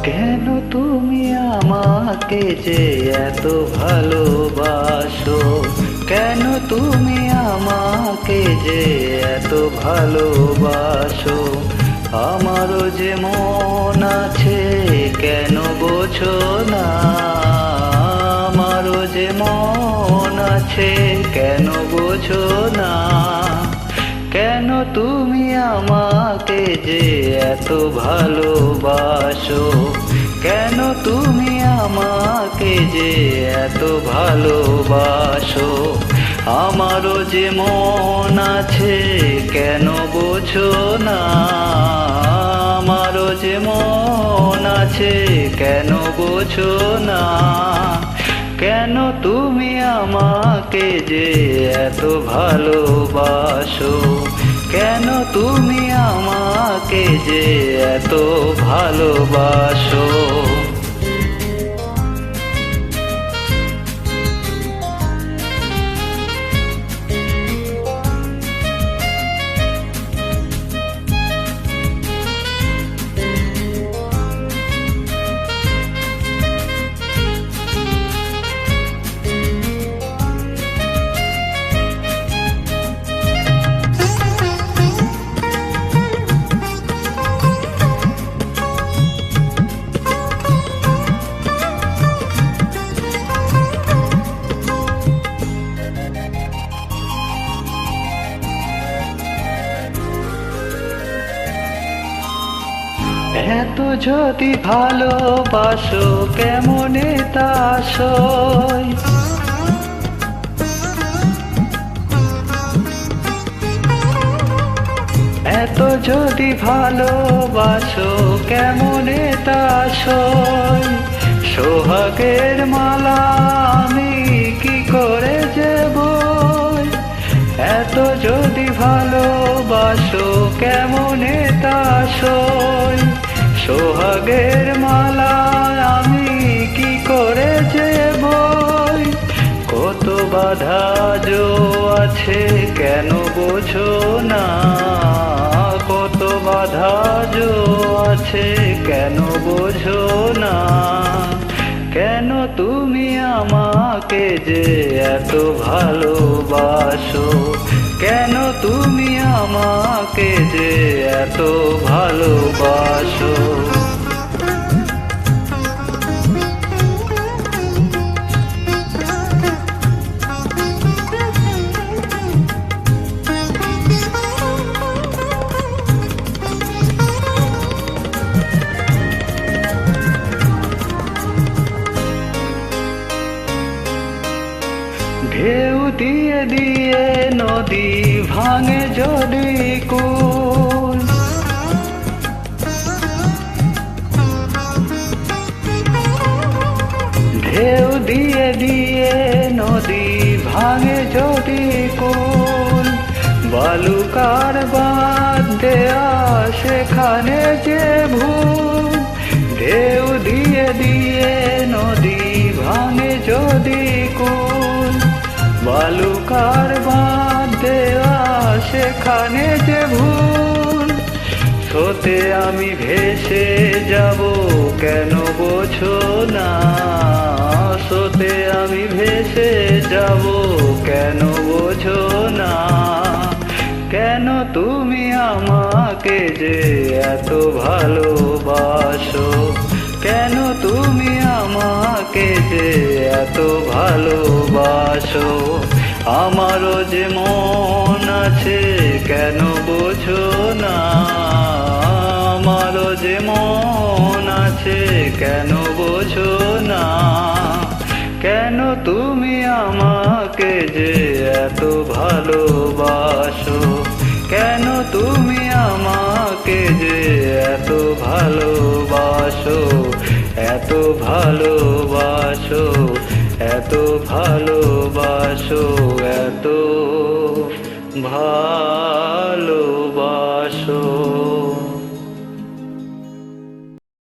কেন তুমি আমাকে যে এত ভালোবাসো, কেন তুমি আমাকে যে এত ভালোবাসো। আমারও যে মন আছে কেন বোঝো না, আমারও যে মন আছে কেন বোঝো না। কেন তুমি আমাকে যে এত ভালোবাসো, কেন তুমি আমাকে যে এত ভালোবাসো। আমারও যে মন আছে কেন বোঝো না, আমারও যে মন আছে কেন বোঝো না। কেন তুমি আমাকে যে এত ভালোবাসো, কেন তুমি আমাকে যে এত ভালোবাসো। এত যদি ভালোবাসো কেমনে তা সই, এত যদি ভালোবাসো কেমনে তা সই। সোহাগের মালা আমি কি করে যে বই, এত যদি ভালোবাসো কেমনে তা সই। সোহাগের মালা আমি কি করে যে বই। কত বাধা জো আছে কেন বোঝো না, কত বাধা জো আছে কেন বোঝো না। কেন তুমি আমাকে যে এত ভালোবাসো, কেন তুমি আমাকে যে এত ভালোবাসো। ঢেউ দিয়ে দিয়ে নদী ভাঙে যদি কুল, ঢেউ দিয়ে দিয়ে নদী ভাঙে যদি কুল। বালুকার বাঁধ দেয়া সেখানে যে ভুল, ঢেউ দিয়ে দিয়ে নদী ভাঙে যদি কুল। বালুকার বাঁধ দেয়া সেখানে যে ভুল। স্রোতে আমি ভেসে যাব কেন বোঝো না, স্রোতে আমি ভেসে যাব কেন বোঝো না। কেন তুমি আমাকে যে এত ভালোবাসো, কেন তুমি আমাকে যে এত ভালোবাসো। আমারও যে মন আছে কেন বোঝো না, আমারও যে মন আছে কেন বোঝো না। কেন তুমি আমাকে যে এত ভালোবাসো, কেন তুমি আমাকে যে এত ভালোবাসো, এত ভালোবাসো, এত ভালোবাসো, এত ভালোবাসো।